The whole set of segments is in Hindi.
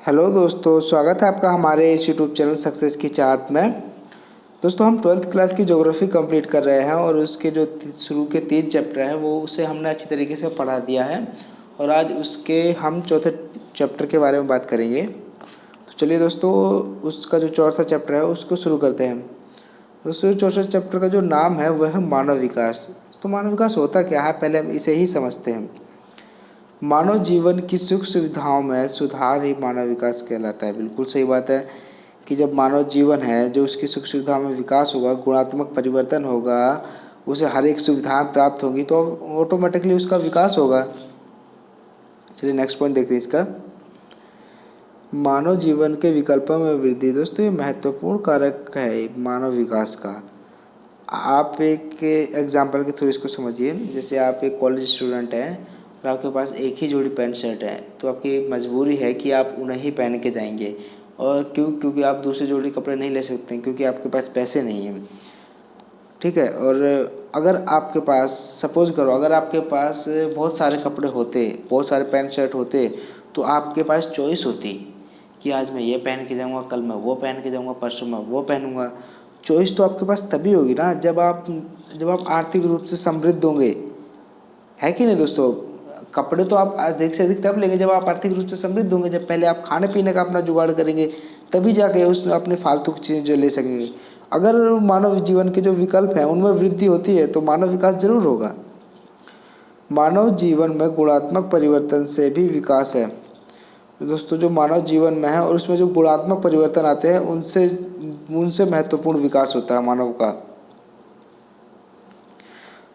हेलो दोस्तों, स्वागत है आपका हमारे इस यूट्यूब चैनल सक्सेस की चाहत में। दोस्तों, हम 12th क्लास की ज्योग्राफी कंप्लीट कर रहे हैं और उसके जो शुरू के 3 चैप्टर हैं वो उसे हमने अच्छी तरीके से पढ़ा दिया है और आज उसके हम चौथे चैप्टर के बारे में बात करेंगे। तो चलिए दोस्तों, उसका जो चौथा चैप्टर है उसको शुरू करते हैं। दोस्तों, चौथे चैप्टर का जो नाम है वह है मानव विकास। तो मानव विकास होता क्या है, पहले हम इसे ही समझते हैं। मानव जीवन की सुख सुविधाओं में सुधार ही मानव विकास कहलाता है। बिल्कुल सही बात है कि जब मानव जीवन है जो उसकी सुख सुविधाओं में विकास होगा, गुणात्मक परिवर्तन होगा, उसे हर एक सुविधाएं प्राप्त होंगी तो ऑटोमेटिकली उसका विकास होगा। चलिए नेक्स्ट पॉइंट देखते हैं इसका। मानव जीवन के विकल्पों में वृद्धि। दोस्तों, ये महत्वपूर्ण कारक है मानव विकास का। आप एक एग्जाम्पल के थ्रू इसको समझिए। जैसे आप एक कॉलेज स्टूडेंट हैं और आपके पास एक ही जोड़ी पैंट शर्ट है, तो आपकी मजबूरी है कि आप उन्हें ही पहन के जाएंगे। और क्योंकि आप दूसरी जोड़ी कपड़े नहीं ले सकते क्योंकि आपके पास पैसे नहीं हैं। ठीक है। और अगर आपके पास सपोज करो, अगर आपके पास बहुत सारे कपड़े होते, बहुत सारे पैंट शर्ट होते, तो आपके पास चॉइस होती कि आज मैं ये पहन के जाऊँगा, कल मैं वो पहन के जाऊँगा, परसों मैं वो पहनूँगा। चॉइस तो आपके पास तभी होगी ना जब आप आर्थिक रूप से समृद्ध होंगे, है कि नहीं दोस्तों। कपड़े तो आप अधिक से अधिक तब लेंगे जब आप आर्थिक रूप से समृद्ध होंगे, जब पहले आप खाने पीने का अपना जुगाड़ करेंगे, तभी जाके उस अपने फालतू की चीज़ जो ले सकेंगे। अगर मानव जीवन के जो विकल्प हैं उनमें वृद्धि होती है तो मानव विकास जरूर होगा। मानव जीवन में गुणात्मक परिवर्तन से भी विकास है। तो दोस्तों, जो मानव जीवन में है और उसमें जो गुणात्मक परिवर्तन आते हैं उनसे उनसे महत्वपूर्ण विकास होता है मानव का।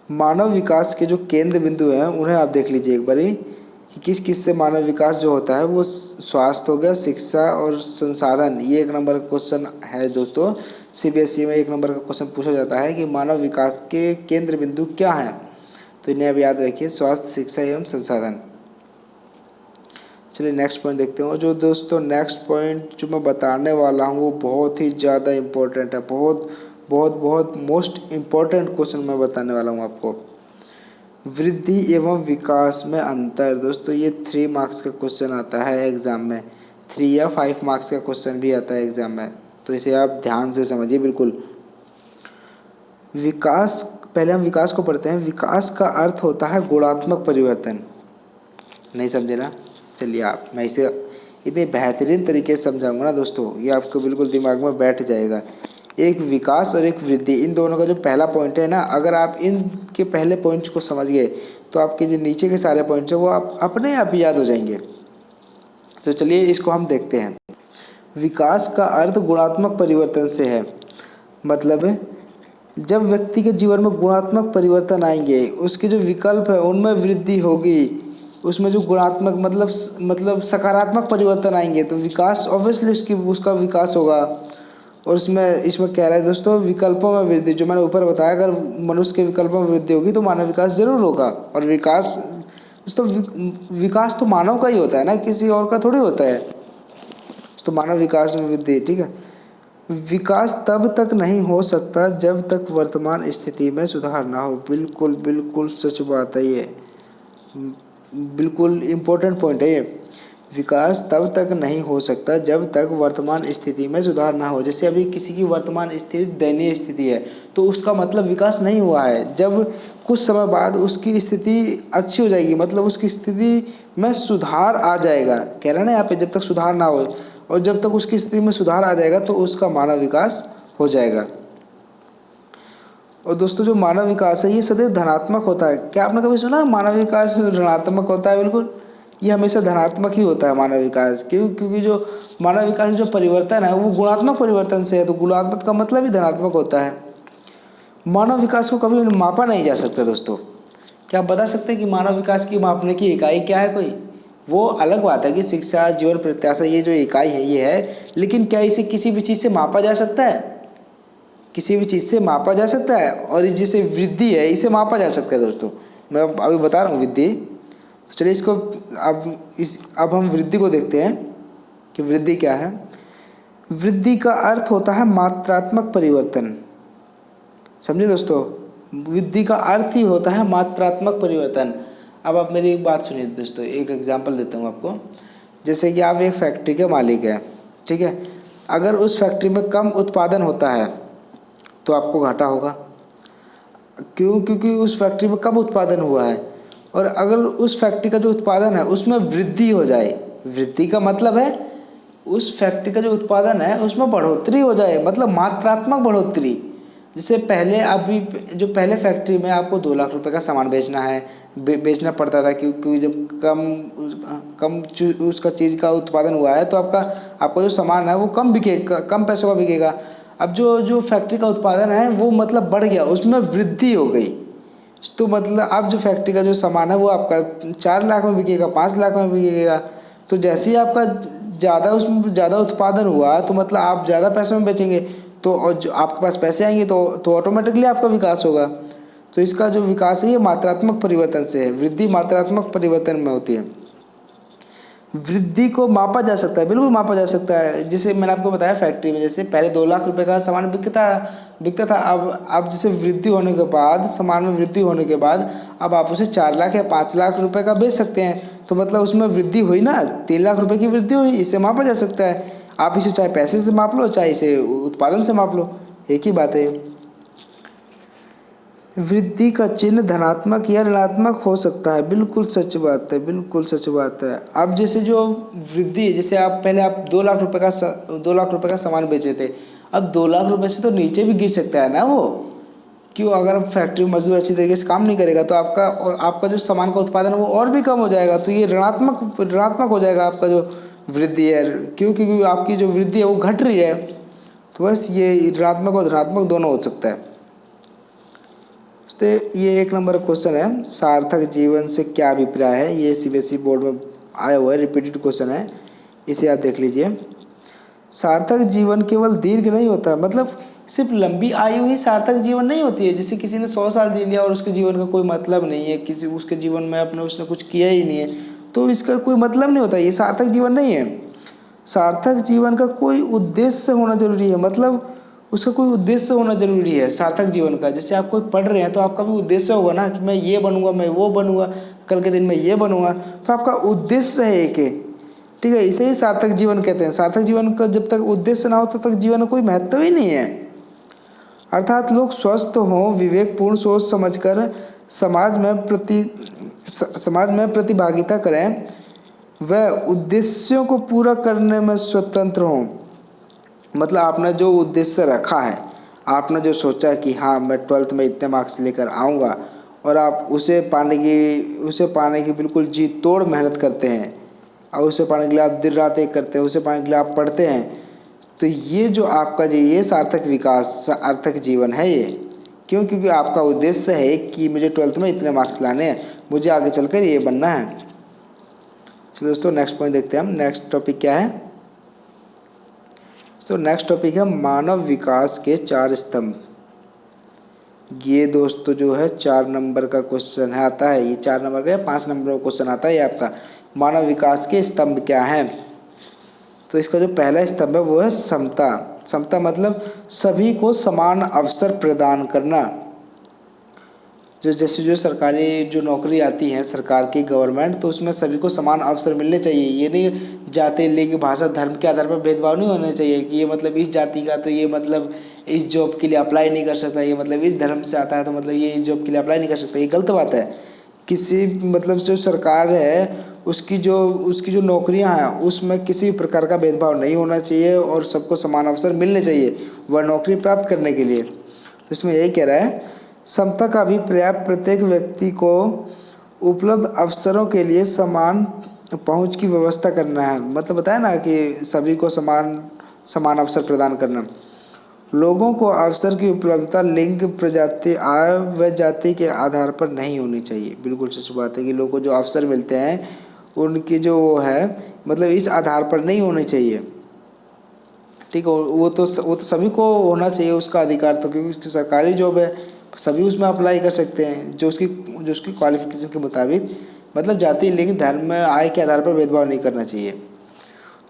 मानव विकास के जो केंद्र बिंदु हैं उन्हें आप देख लीजिए एक बारी कि किस किस से मानव विकास जो होता है वो स्वास्थ्य हो गया, शिक्षा और संसाधन। ये 1 नंबर का क्वेश्चन है दोस्तों। सीबीएसई में 1 नंबर का क्वेश्चन पूछा जाता है कि मानव विकास के केंद्र बिंदु क्या हैं। तो इन्हें अब याद रखिए, स्वास्थ्य, शिक्षा एवं संसाधन। चलिए नेक्स्ट पॉइंट देखते हैं। जो दोस्तों नेक्स्ट पॉइंट जो मैं बताने वाला हूँ वो बहुत ही ज़्यादा इम्पोर्टेंट है। बहुत बहुत बहुत मोस्ट इम्पोर्टेंट क्वेश्चन मैं बताने वाला हूँ आपको। वृद्धि एवं विकास में अंतर। दोस्तों, ये 3 मार्क्स का क्वेश्चन आता है एग्ज़ाम में। 3 या 5 मार्क्स का क्वेश्चन भी आता है एग्ज़ाम में, तो इसे आप ध्यान से समझिए बिल्कुल। विकास, पहले हम विकास को पढ़ते हैं। विकास का अर्थ होता है गुणात्मक परिवर्तन। नहीं समझे ना? चलिए, आप मैं इसे इतने बेहतरीन तरीके से समझाऊंगा ना दोस्तों, ये आपको बिल्कुल दिमाग में बैठ जाएगा। एक विकास और एक वृद्धि, इन दोनों का जो पहला पॉइंट है ना, अगर आप इनके पहले पॉइंट्स को समझ गए तो आपके जो नीचे के सारे पॉइंट्स हैं वो आप अपने आप ही याद हो जाएंगे। तो चलिए इसको हम देखते हैं। विकास का अर्थ गुणात्मक परिवर्तन से है। मतलब जब व्यक्ति के जीवन में गुणात्मक परिवर्तन आएंगे, उसके जो विकल्प है उनमें वृद्धि होगी, उसमें जो गुणात्मक मतलब सकारात्मक परिवर्तन आएंगे तो विकास ऑब्वियसली उसका विकास होगा। और इसमें इसमें कह रहा है दोस्तों, विकल्पों में वृद्धि, जो मैंने ऊपर बताया, अगर मनुष्य के विकल्पों में वृद्धि होगी तो मानव विकास जरूर होगा। और विकास दोस्तों, विकास तो मानव का ही होता है ना, किसी और का थोड़ी होता है। तो मानव विकास में वृद्धि, ठीक है। विकास तब तक नहीं हो सकता जब तक वर्तमान स्थिति में सुधार ना हो। बिल्कुल बिल्कुल सच बात है ये, बिल्कुल इम्पोर्टेंट पॉइंट है ये। विकास तब तक नहीं हो सकता जब तक वर्तमान स्थिति में सुधार ना हो। जैसे अभी किसी की वर्तमान स्थिति दयनीय स्थिति है तो उसका मतलब विकास नहीं हुआ है। जब कुछ समय बाद उसकी स्थिति अच्छी हो जाएगी, मतलब उसकी स्थिति में सुधार आ जाएगा, कह रहे हैं ना यहाँ पे, जब तक सुधार ना हो, और जब तक उसकी स्थिति में सुधार आ जाएगा तो उसका मानव विकास हो जाएगा। और दोस्तों, जो मानव विकास है ये सदैव धनात्मक होता है। क्या आपने कभी सुना मानव विकास ऋणात्मक होता है? बिल्कुल, ये हमेशा धनात्मक ही होता है मानव विकास। क्योंकि जो मानव विकास जो परिवर्तन है वो गुणात्मक परिवर्तन से है, तो गुणात्मक का मतलब ही धनात्मक होता है। मानव विकास को कभी मापा नहीं जा सकता दोस्तों। क्या आप बता सकते हैं कि मानव विकास की मापने की इकाई क्या है कोई? वो अलग बात है कि शिक्षा, जीवन प्रत्याशा, ये जो इकाई है ये है, लेकिन क्या इसे किसी भी चीज़ से मापा जा सकता है? किसी भी चीज़ से मापा जा सकता है। और ये जैसे वृद्धि है इसे मापा जा सकता है दोस्तों। मैं अभी बता रहा हूँ वृद्धि। तो चलिए इसको अब हम वृद्धि को देखते हैं कि वृद्धि क्या है। वृद्धि का अर्थ होता है मात्रात्मक परिवर्तन। समझे दोस्तों, वृद्धि का अर्थ ही होता है मात्रात्मक परिवर्तन। अब आप मेरी एक बात सुनिए दोस्तों, एक एग्जाम्पल देता हूँ आपको। जैसे कि आप एक फैक्ट्री के मालिक हैं, ठीक है। अगर उस फैक्ट्री में कम उत्पादन होता है तो आपको घाटा होगा। क्यों? क्योंकि उस फैक्ट्री में कम उत्पादन हुआ है। और अगर उस फैक्ट्री का जो उत्पादन है उसमें वृद्धि हो जाए, वृद्धि का मतलब है उस फैक्ट्री का जो उत्पादन है उसमें बढ़ोतरी हो जाए, मतलब मात्रात्मक बढ़ोतरी। जैसे पहले अभी जो पहले फैक्ट्री में आपको 2 लाख रुपए का सामान बेचना है, बेचना पड़ता था, क्योंकि जब उसका चीज़ का उत्पादन हुआ है तो आपका जो सामान है वो कम बिकेगा, कम पैसों का बिकेगा। अब जो जो फैक्ट्री का उत्पादन है वो मतलब बढ़ गया, उसमें वृद्धि हो गई। तो मतलब अब जो फैक्ट्री का जो सामान है वो आपका 4 लाख में बिकेगा, 5 लाख में बिकेगा। तो जैसे ही आपका ज़्यादा उसमें ज़्यादा उत्पादन हुआ तो मतलब आप ज़्यादा पैसों में बेचेंगे, तो और जो आपके पास पैसे आएंगे तो ऑटोमेटिकली आपका विकास होगा। तो इसका जो विकास है ये मात्रात्मक परिवर्तन से है, वृद्धि मात्रात्मक परिवर्तन में होती है। वृद्धि को मापा जा सकता है, बिल्कुल मापा जा सकता है। जैसे मैंने आपको बताया फैक्ट्री में जैसे पहले 2 लाख रुपए का सामान बिकता था, अब जैसे वृद्धि होने के बाद, सामान में वृद्धि होने के बाद अब आप उसे 4 लाख या 5 लाख रुपए का बेच सकते हैं। तो मतलब उसमें वृद्धि हुई ना, 3 लाख रुपए की वृद्धि हुई, इसे मापा जा सकता है। आप इसे चाहे पैसे से माप लो, चाहे इसे उत्पादन से माप लो, एक ही बात है। वृद्धि का चिन्ह धनात्मक या ऋणात्मक हो सकता है, बिल्कुल सच बात है, बिल्कुल सच बात है। अब जैसे जो वृद्धि है, जैसे आप पहले आप 2 लाख रुपए का सामान बेच रहे थे, अब 2 लाख रुपए से तो नीचे भी गिर सकता है ना वो। क्यों? अगर फैक्ट्री में मजदूर अच्छी तरीके से काम नहीं करेगा तो आपका जो सामान का उत्पादन है वो और भी कम हो जाएगा। तो ये ऋणात्मक हो जाएगा आपका जो वृद्धि है। क्यों? क्योंकि आपकी जो वृद्धि है वो घट रही है। तो बस ये ऋणात्मक और धनात्मक दोनों हो सकता है। तो ये 1 नंबर क्वेश्चन है, सार्थक जीवन से क्या अभिप्राय है। ये सीबीएसई बोर्ड में आया हुआ है, रिपीटेड क्वेश्चन है, इसे आप देख लीजिए। सार्थक जीवन केवल दीर्घ नहीं होता, मतलब सिर्फ लंबी आयु ही सार्थक जीवन नहीं होती है। जैसे किसी ने 100 साल जी लिया और उसके जीवन का कोई मतलब नहीं है, किसी उसके जीवन में उसने कुछ किया ही नहीं है, तो इसका कोई मतलब नहीं होता, ये सार्थक जीवन नहीं है। सार्थक जीवन का कोई उद्देश्य होना जरूरी है, मतलब उसका कोई उद्देश्य होना जरूरी है सार्थक जीवन का। जैसे आप कोई पढ़ रहे हैं तो आपका भी उद्देश्य होगा ना, कि मैं ये बनूंगा, मैं वो बनूंगा, कल के दिन में ये बनूंगा, तो आपका उद्देश्य है एक, ठीक है। इसे ही सार्थक जीवन कहते हैं। सार्थक जीवन का जब तक उद्देश्य ना हो तब तक जीवन का कोई महत्व ही नहीं है। अर्थात लोग स्वस्थ हों, विवेकपूर्ण सोच समझकर समाज में प्रतिभागिता करें, वह उद्देश्यों को पूरा करने में स्वतंत्र हों। मतलब आपने जो उद्देश्य रखा है, आपने जो सोचा कि हाँ मैं 12th में इतने मार्क्स लेकर आऊँगा, और आप उसे पाने की बिल्कुल जी तोड़ मेहनत करते हैं, और उसे पाने के लिए आप दिन रात एक करते हैं, उसे पाने के लिए आप पढ़ते हैं, तो ये जो आपका ये सार्थक विकास, सार्थक जीवन है ये। क्यों? क्योंकि आपका उद्देश्य है कि मुझे 12th में इतने मार्क्स लाने हैं, मुझे आगे चलकर ये बनना है। चलो दोस्तों नेक्स्ट पॉइंट देखते हैं हम। नेक्स्ट टॉपिक क्या है? तो नेक्स्ट टॉपिक है मानव विकास के 4 स्तंभ। ये दोस्तों जो है 4 नंबर का क्वेश्चन है, आता है ये 4 नंबर का या 5 नंबर का क्वेश्चन आता है ये आपका। मानव विकास के स्तंभ क्या हैं? तो इसका जो पहला स्तंभ है वो है समता। समता मतलब सभी को समान अवसर प्रदान करना। जैसे जो सरकारी जो नौकरी आती है सरकार की, गवर्नमेंट, तो उसमें सभी को समान अवसर मिलने चाहिए। ये नहीं जाति, लिंग, भाषा, धर्म के आधार पर भेदभाव नहीं होना चाहिए कि ये मतलब इस जाति का तो ये मतलब इस जॉब के लिए अप्लाई नहीं कर सकता, ये मतलब इस धर्म से आता है तो मतलब ये इस जॉब के लिए अप्लाई नहीं कर सकता, ये गलत बात है। किसी मतलब जो सरकार है उसकी जो नौकरियां हैं उसमें किसी प्रकार का भेदभाव नहीं होना चाहिए और सबको समान अवसर मिलने चाहिए वह नौकरी प्राप्त करने के लिए। तो इसमें यही कह रहा है, समता का अभिप्राय प्रत्येक व्यक्ति को उपलब्ध अवसरों के लिए समान पहुंच की व्यवस्था करना है। मतलब बताया ना कि सभी को समान अवसर प्रदान करना। लोगों को अवसर की उपलब्धता लिंग, प्रजाति, आय व जाति के आधार पर नहीं होनी चाहिए। बिल्कुल सच बात है कि लोगों को जो अवसर मिलते हैं उनकी जो वो है मतलब इस आधार पर नहीं होने चाहिए, ठीक है। वो तो सभी को होना चाहिए उसका अधिकार, तो क्योंकि उसकी सरकारी जॉब है, सभी उसमें अप्लाई कर सकते हैं जो उसकी क्वालिफिकेशन के मुताबिक। मतलब जाति, लिंग, धर्म, आय के आधार पर भेदभाव नहीं करना चाहिए।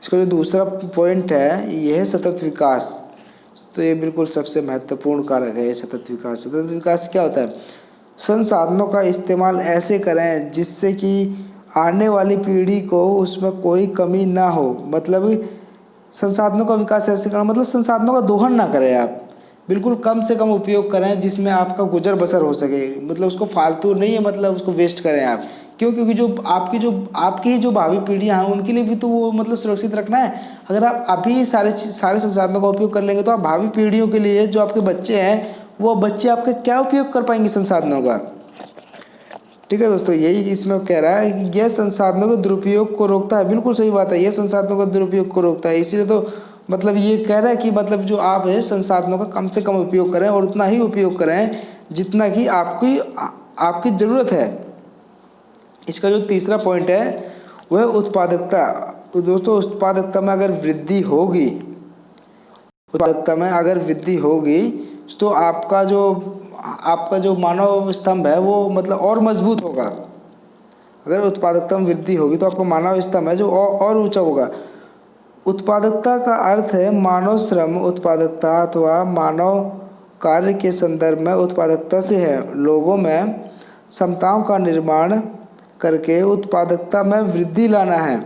इसका जो दूसरा पॉइंट है ये है सतत विकास। तो ये बिल्कुल सबसे महत्वपूर्ण कारक है सतत विकास। सतत विकास क्या होता है? संसाधनों का इस्तेमाल ऐसे करें जिससे कि आने वाली पीढ़ी को उसमें कोई कमी ना हो। मतलब संसाधनों का विकास ऐसे करना, मतलब संसाधनों का दोहन ना करें आप, बिल्कुल कम से कम उपयोग करें जिसमें आपका गुजर बसर हो सके। मतलब उसको फालतू नहीं है, मतलब उसको वेस्ट करें आप। क्यों? क्योंकि जो आपकी ही जो भावी पीढ़ियाँ हैं उनके लिए भी तो वो मतलब सुरक्षित रखना है। अगर आप अभी सारे संसाधनों का उपयोग कर लेंगे तो आप भावी पीढ़ियों के लिए, जो आपके बच्चे हैं, वो बच्चे आपके क्या उपयोग कर पाएंगे संसाधनों का। ठीक है दोस्तों, यही इसमें कह रहा है कि यह संसाधनों के दुरुपयोग को रोकता है। बिल्कुल सही बात है, यह संसाधनों का दुरुपयोग को रोकता है। इसीलिए तो मतलब ये कह रहा है कि मतलब जो आप है संसाधनों का कम से कम उपयोग करें और उतना ही उपयोग करें जितना कि आपकी ज़रूरत है। इसका जो तीसरा पॉइंट है वह उत्पादकता। तो दोस्तों उत्पादकता में अगर वृद्धि होगी तो आपका जो मानव स्तंभ है वो मतलब और मजबूत होगा। अगर उत्पादकता में वृद्धि होगी तो आपका मानव स्तंभ है जो और ऊंचा होगा। उत्पादकता का अर्थ है मानव श्रम उत्पादकता अथवा मानव कार्य के संदर्भ में उत्पादकता से है लोगों में क्षमताओं का निर्माण करके उत्पादकता में वृद्धि लाना है।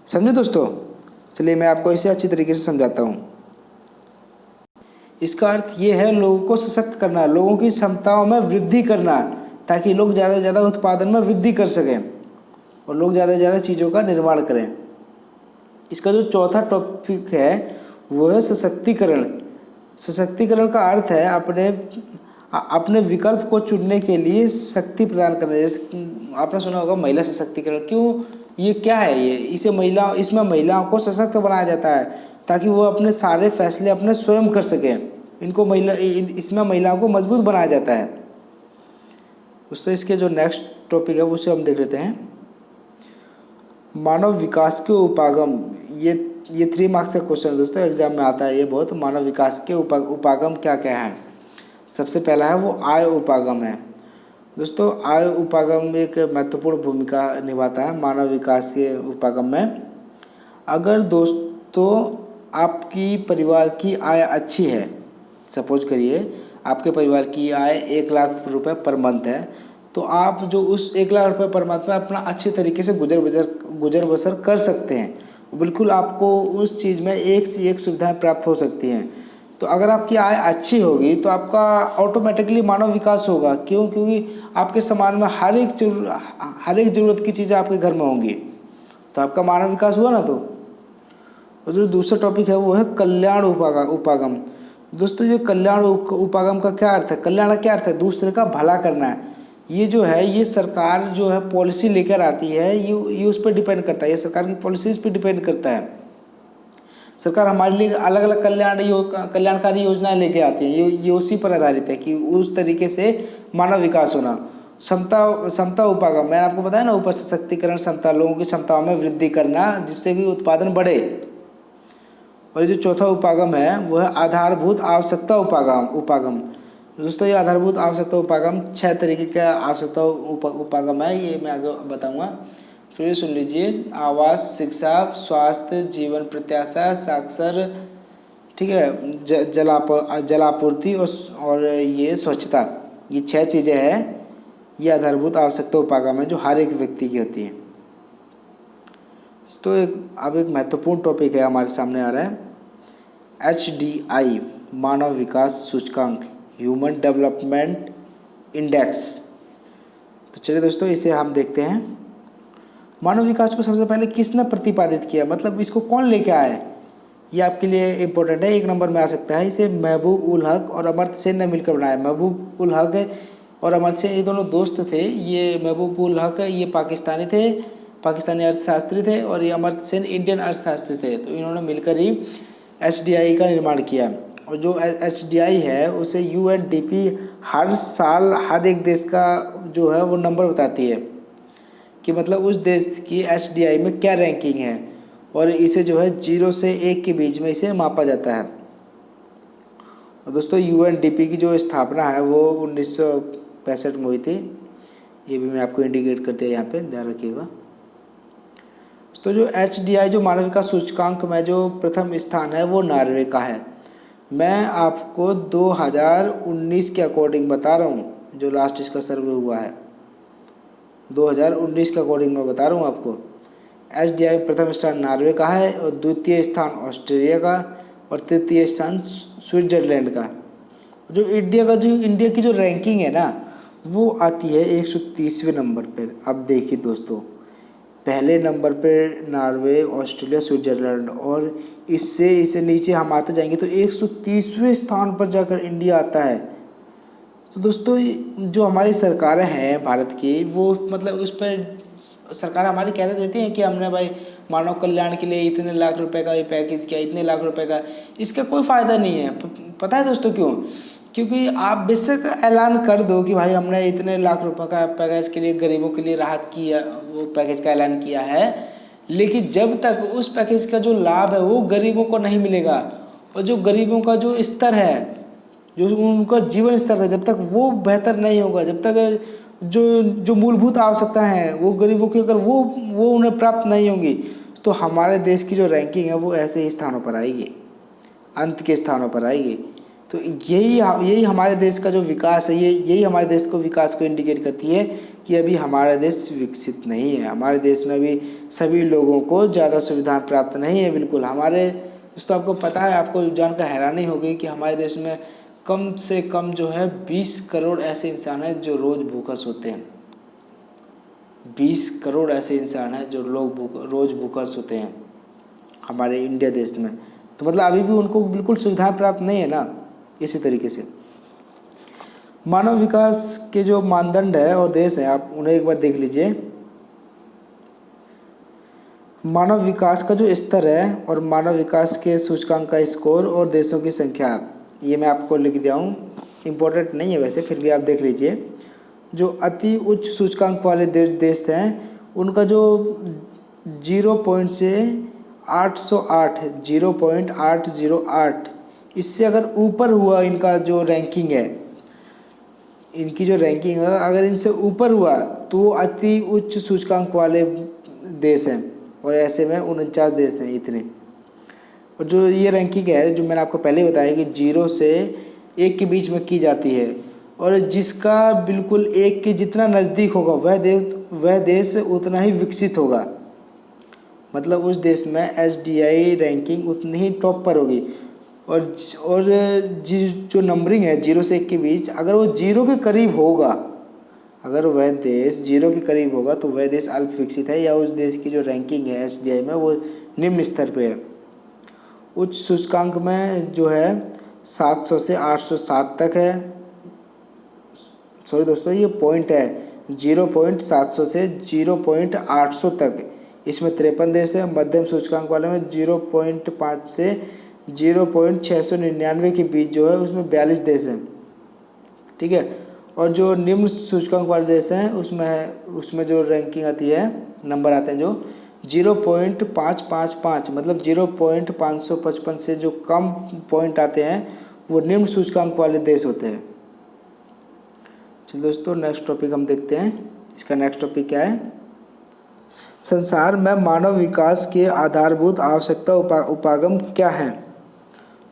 समझे दोस्तों? चलिए मैं आपको इसे अच्छी तरीके से समझाता हूँ। इसका अर्थ ये है लोगों को सशक्त करना, लोगों की क्षमताओं में वृद्धि करना, ताकि लोग ज़्यादा से ज़्यादा उत्पादन में वृद्धि कर सकें और लोग ज़्यादा से ज़्यादा चीज़ों का निर्माण करें। इसका जो चौथा टॉपिक है वो है सशक्तिकरण। सशक्तिकरण का अर्थ है अपने विकल्प को चुनने के लिए शक्ति प्रदान करना। जैसे आपने सुना होगा महिला सशक्तिकरण। क्यों? ये क्या है? इसमें महिलाओं को सशक्त बनाया जाता है ताकि वो अपने सारे फैसले अपने स्वयं कर सकें। इसमें महिलाओं को मजबूत बनाया जाता है। दोस्तों इसके जो नेक्स्ट टॉपिक है उसे हम देख लेते हैं। मानव विकास के उपागम। ये 3 मार्क्स का क्वेश्चन दोस्तों एग्जाम में आता है ये बहुत। मानव विकास के उपागम क्या क्या है? सबसे पहला है वो आय उपागम है। दोस्तों आय उपागम एक महत्वपूर्ण भूमिका निभाता है मानव विकास के उपागम में। अगर दोस्तों आपकी परिवार की आय अच्छी है, सपोज करिए आपके परिवार की आय 1 लाख रुपए पर मंथ है, तो आप जो उस 1 लाख रुपए पर मंथ में अपना अच्छे तरीके से गुजर बसर कर सकते हैं। बिल्कुल आपको उस चीज़ में एक से एक सुविधाएं प्राप्त हो सकती हैं। तो अगर आपकी आय अच्छी होगी तो आपका ऑटोमेटिकली मानव विकास होगा। क्यों? क्योंकि आपके समाज में हर एक ज़रूरत की चीज़ें आपके घर में होंगी, तो आपका मानव विकास हुआ ना। तो और जो दूसरा टॉपिक है वो है कल्याण उपागम। दोस्तों ये कल्याण उपागम का क्या अर्थ है? कल्याण का क्या अर्थ है? दूसरे का भला करना है। ये जो है ये सरकार जो है पॉलिसी लेकर आती है, ये उस पर डिपेंड करता है, ये सरकार की पॉलिसीज़ पे डिपेंड करता है। सरकार हमारे लिए अलग अलग कल्याणकारी योजनाएं लेके आती है। ये उसी पर आधारित है कि उस तरीके से मानव विकास होना। समता उपागम, मैंने आपको बताया ना ऊपर, सशक्तिकरण, क्षमता, लोगों की क्षमताओं में वृद्धि करना जिससे कि उत्पादन बढ़े। और ये जो चौथा उपागम है वो है आधारभूत आवश्यकता उपागम। दोस्तों ये आधारभूत आवश्यकता उपागम 6 तरीके का आवश्यकता उपागम है, ये मैं आगे बताऊंगा। फिर सुन लीजिए। आवास, शिक्षा, स्वास्थ्य, जीवन प्रत्याशा, साक्षर, ठीक है, जलापूर्ति और ये स्वच्छता, ये 6 चीज़ें हैं। ये आधारभूत आवश्यकता उपागम है जो हर एक व्यक्ति की होती है। तो अब एक महत्वपूर्ण टॉपिक है हमारे सामने आ रहा है HDI, मानव विकास सूचकांक, ह्यूमन डेवलपमेंट इंडेक्स। तो चलिए दोस्तों इसे हम देखते हैं। मानव विकास को सबसे पहले किसने प्रतिपादित किया, मतलब इसको कौन लेके आया? ये आपके लिए इम्पोर्टेंट है, 1 नंबर में आ सकता है। इसे महबूब उल हक और अमर्त्य सेन ने मिलकर बनाया। महबूब उल हक और अमर्त्य सेन ये दोनों दोस्त थे। ये महबूब उल हक ये पाकिस्तानी अर्थशास्त्री थे और ये अमर्त्य सेन इंडियन अर्थशास्त्री थे। तो इन्होंने मिलकर ही HDI का निर्माण किया। और जो HDI है उसे UNDP हर साल हर एक देश का जो है वो नंबर बताती है कि मतलब उस देश की HDI में क्या रैंकिंग है, और इसे जो है 0 से 1 के बीच में इसे मापा जाता है। और दोस्तों UNDP की जो स्थापना है वो 1965 में हुई थी। ये भी मैं आपको इंडिकेट कर दिया यहाँ पे, ध्यान रखिएगा। तो जो HDI जो मानव विकास सूचकांक में जो प्रथम स्थान है वो नॉर्वे का है। मैं आपको 2019 के अकॉर्डिंग बता रहा हूँ, जो लास्ट इसका सर्वे हुआ है। 2019 का अकॉर्डिंग मैं बता रहा हूँ आपको। एसडीआई प्रथम स्थान नॉर्वे का है और द्वितीय स्थान ऑस्ट्रेलिया का और तृतीय स्थान स्विट्जरलैंड का। इंडिया की जो रैंकिंग है ना, वो आती है 130वें नंबर पर। अब देखिए दोस्तों, पहले नंबर पे नॉर्वे, ऑस्ट्रेलिया, स्विट्जरलैंड, और इससे इसे नीचे हम आते जाएंगे तो 130वें स्थान पर जाकर इंडिया आता है। तो दोस्तों, जो हमारी सरकारें हैं भारत की, वो मतलब उस पर सरकार हमारी कह देती हैं कि हमने भाई मानव कल्याण के लिए इतने लाख रुपए का ये पैकेज किया, इतने लाख रुपए का। इसका कोई फ़ायदा नहीं है। पता है दोस्तों क्यों? क्योंकि आप बेशक ऐलान कर दो कि भाई हमने इतने लाख रुपए का पैकेज के लिए गरीबों के लिए राहत किया, वो पैकेज का ऐलान किया है, लेकिन जब तक उस पैकेज का जो लाभ है वो गरीबों को नहीं मिलेगा, और जो गरीबों का जो स्तर है, जो उनका जीवन स्तर है, जब तक वो बेहतर नहीं होगा, जब तक जो जो मूलभूत आवश्यकता है वो गरीबों की अगर वो उन्हें प्राप्त नहीं होंगी, तो हमारे देश की जो रैंकिंग है वो ऐसे ही स्थानों पर आएगी, अंत के स्थानों पर आएगी। तो यही हमारे देश का जो विकास है, यही हमारे देश को विकास को इंडिकेट करती है कि अभी हमारा देश विकसित नहीं है। हमारे देश में अभी सभी लोगों को ज़्यादा सुविधाएं प्राप्त नहीं है। बिल्कुल हमारे दोस्तों, आपको पता है, आपको जानकर हैरानी होगी कि हमारे देश में कम से कम जो है 20 करोड़ ऐसे इंसान हैं जो रोज़ भूखा सोते हैं। 20 करोड़ ऐसे इंसान हैं जो रोज़ भूखा सोते हैं हमारे इंडिया देश में। तो मतलब अभी भी उनको बिल्कुल सुविधाएं प्राप्त नहीं है ना। इसी तरीके से मानव विकास के जो मानदंड है और देश है, आप उन्हें एक बार देख लीजिए। मानव विकास का जो स्तर है और मानव विकास के सूचकांक का स्कोर और देशों की संख्या, ये मैं आपको लिख दिया हूँ, इम्पोर्टेंट नहीं है वैसे, फिर भी आप देख लीजिए। जो अति उच्च सूचकांक वाले देश हैं, उनका जो 0 पॉइंट से 808 0.808, इससे अगर ऊपर हुआ इनका जो रैंकिंग है, इनकी जो रैंकिंग है अगर इनसे ऊपर हुआ तो वो अति उच्च सूचकांक वाले देश हैं, और ऐसे में 49 देश हैं इतने। और जो ये रैंकिंग है, जो मैंने आपको पहले ही बताया कि 0 से 1 के बीच में की जाती है, और जिसका बिल्कुल 1 के जितना नज़दीक होगा वह देश उतना ही विकसित होगा। मतलब उस देश में एसडीआई रैंकिंग उतनी ही टॉप पर होगी। और जो नंबरिंग है 0 से 1 के बीच, अगर वो 0 के करीब होगा, अगर वह देश 0 के करीब होगा तो वह देश अल्प विकसित है, या उस देश की जो रैंकिंग है एसडीआई में वो निम्न स्तर पे है। उच्च सूचकांक में जो है 700 से 807 तक है। सॉरी दोस्तों, ये पॉइंट है, 0.700 से 0.800 तक, इसमें 53 देश है। मध्यम सूचकांक वाले में 0.5 से 0.699 के बीच जो है उसमें 42 देश हैं। ठीक है। और जो निम्न सूचकांक वाले देश हैं उसमें जो रैंकिंग आती है, नंबर आते हैं जो 0.555, मतलब 0.555 से जो कम पॉइंट आते हैं वो निम्न सूचकांक वाले देश होते हैं। चलिए दोस्तों, नेक्स्ट टॉपिक हम देखते हैं। इसका नेक्स्ट टॉपिक क्या है? संसार में मानव विकास के आधारभूत आवश्यकता उपागम क्या है?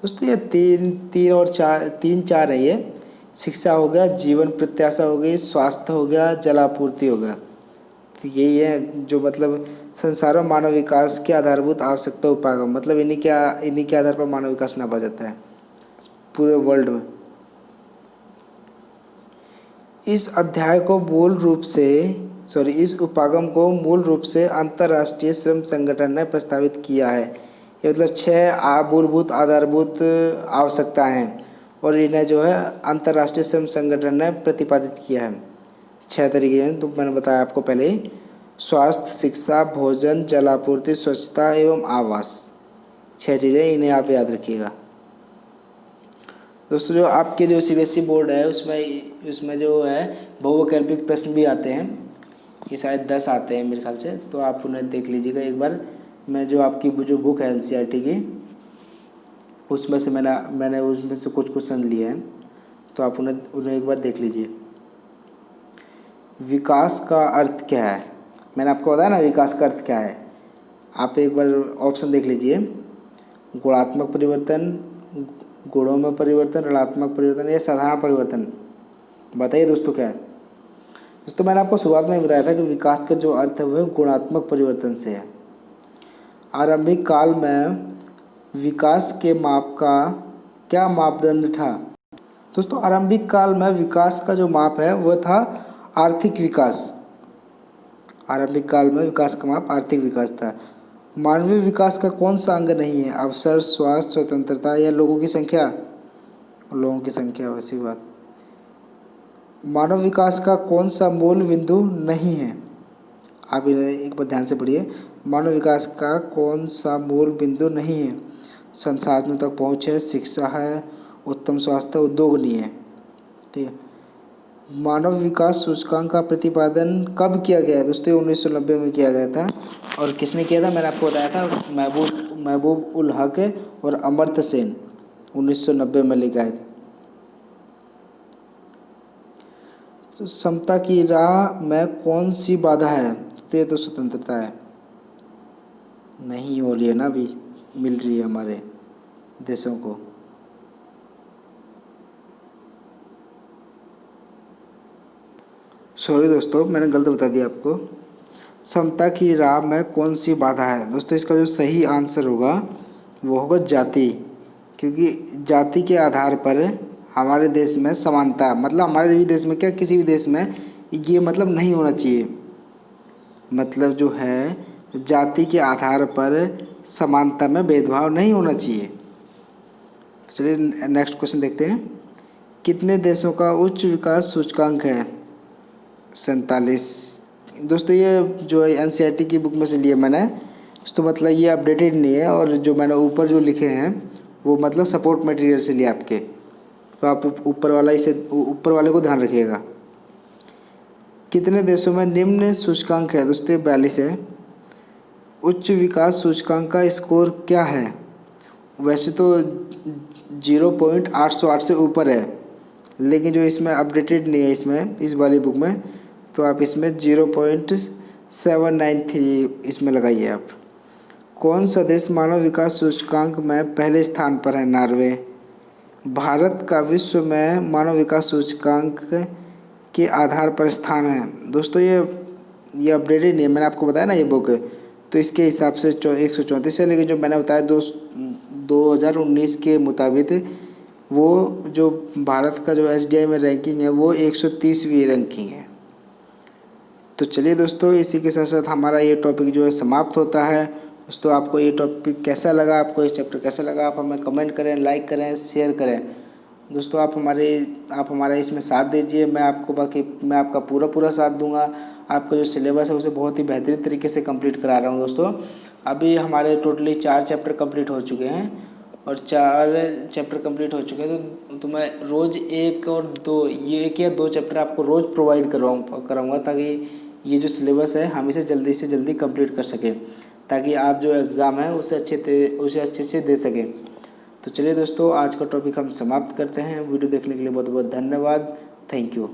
दोस्तों, ये तीन चार है ये। शिक्षा हो गया, जीवन प्रत्याशा हो गई, स्वास्थ्य हो गया, जलापूर्ति हो गया। तो यही है जो मतलब संसार में मानव विकास के आधारभूत आवश्यकता उपागम, मतलब इन्हीं के आधार पर मानव विकास नापा जाता है पूरे वर्ल्ड में। इस उपागम को मूल रूप से अंतर्राष्ट्रीय श्रम संगठन ने प्रस्तावित किया है। ये मतलब 6 मूलभूत आधारभूत आवश्यकताएं हैं, और इन्हें जो है अंतर्राष्ट्रीय श्रम संगठन ने प्रतिपादित किया है। 6 तरीके हैं, तो मैंने बताया आपको पहले ही। स्वास्थ्य, शिक्षा, भोजन, जलापूर्ति, स्वच्छता एवं आवास, 6 चीज़ें, इन्हें आप याद रखिएगा। दोस्तों, जो आपके जो सीबीएसई बोर्ड है उसमें जो है बहुवैकल्पिक प्रश्न भी आते हैं। ये शायद 10 आते हैं मेरे ख्याल से, तो आप उन्हें देख लीजिएगा एक बार। मैं जो आपकी जो बुक है एनसीईआरटी की, उसमें से मैंने उसमें से कुछ क्वेश्चन लिए हैं, तो आप उन्हें एक बार देख लीजिए। विकास का अर्थ क्या है? मैंने आपको बताया ना विकास का अर्थ क्या है। आप एक बार ऑप्शन देख लीजिए। गुणात्मक परिवर्तन, गुणों में परिवर्तन, ऋणात्मक परिवर्तन या साधारण परिवर्तन। बताइए दोस्तों क्या है? दोस्तों मैंने आपको शुरुआत में ही बताया था कि विकास का जो अर्थ है वह गुणात्मक परिवर्तन से है। आरंभिक काल में विकास के माप का क्या मापदंड था? दोस्तों आरंभिक काल में विकास का जो माप है वह था आर्थिक विकास। आरंभिक काल में विकास का माप आर्थिक विकास था। मानवीय विकास का कौन सा अंग नहीं है? अवसर, स्वास्थ्य, स्वतंत्रता या लोगों की संख्या? लोगों की संख्या, वैसी बात। मानव विकास का कौन सा मूल बिंदु नहीं है? आप इन्हें एक बार ध्यान से पढ़िए। मानव विकास का कौन सा मूल बिंदु नहीं है? संसाधनों तक पहुँच है, शिक्षा है, उत्तम स्वास्थ्य, उद्योग नहीं है। ठीक है। मानव विकास सूचकांक का प्रतिपादन कब किया गया है? दोस्तों 1990 में किया गया था। और किसने किया था? मैंने आपको बताया था, महबूब उल हक और अमर्त्य सेन 1990 में लेकर आए थे। तो समता की राह में कौन सी बाधा है? तो ये तो स्वतंत्रता है, नहीं हो रही है ना, अभी मिल रही है हमारे देशों को। सॉरी दोस्तों, मैंने गलत बता दिया आपको। समता की राह में कौन सी बाधा है? दोस्तों इसका जो सही आंसर होगा वो होगा जाति, क्योंकि जाति के आधार पर हमारे देश में समानता, मतलब हमारे भी देश में क्या, किसी भी देश में ये मतलब नहीं होना चाहिए। मतलब जो है जाति के आधार पर समानता में भेदभाव नहीं होना चाहिए। चलिए नेक्स्ट क्वेश्चन देखते हैं। कितने देशों का उच्च विकास सूचकांक है? 47। दोस्तों ये जो NCERT की बुक में से लिए मैंने, तो मतलब ये अपडेटेड नहीं है, और जो मैंने ऊपर जो लिखे हैं वो मतलब सपोर्ट मटेरियल से लिए आपके। तो आप ऊपर वाले को ध्यान रखिएगा। कितने देशों में निम्न सूचकांक है? दोस्तों 42 है। उच्च विकास सूचकांक का स्कोर क्या है? वैसे तो 0.808 से ऊपर है, लेकिन जो इसमें अपडेटेड नहीं है, इसमें इस वाली बुक में, तो आप इसमें 0.793 इसमें लगाइए आप। कौन सा देश मानव विकास सूचकांक में पहले स्थान पर है? नॉर्वे। भारत का विश्व में मानव विकास सूचकांक के आधार पर स्थान है। दोस्तों ये अपडेटेड नहीं है, मैंने आपको बताया ना ये बुक, तो इसके हिसाब से 134 है, लेकिन जो मैंने बताया 2019 के मुताबिक वो जो भारत का जो SDI में रैंकिंग है वो 130वीं रैंकिंग है। तो चलिए दोस्तों, इसी के साथ साथ हमारा ये टॉपिक जो है समाप्त होता है। दोस्तों आपको ये टॉपिक कैसा लगा, आपको ये चैप्टर कैसा लगा, आप हमें कमेंट करें, लाइक करें, शेयर करें। दोस्तों आप हमारा इसमें साथ दीजिए, मैं आपका पूरा साथ दूंगा। आपका जो सिलेबस है उसे बहुत ही बेहतरीन तरीके से कंप्लीट करा रहा हूँ। दोस्तों अभी हमारे टोटली 4 चैप्टर कंप्लीट हो चुके हैं, और 4 चैप्टर कंप्लीट हो चुके हैं, तो मैं रोज़ 1 या 2 चैप्टर आपको रोज़ प्रोवाइड कराऊँगा, ताकि ये जो सिलेबस है हम इसे जल्दी से जल्दी कंप्लीट कर सकें, ताकि आप जो एग्ज़ाम है उसे अच्छे से दे सकें। तो चलिए दोस्तों, आज का टॉपिक हम समाप्त करते हैं। वीडियो देखने के लिए बहुत बहुत धन्यवाद। Thank you.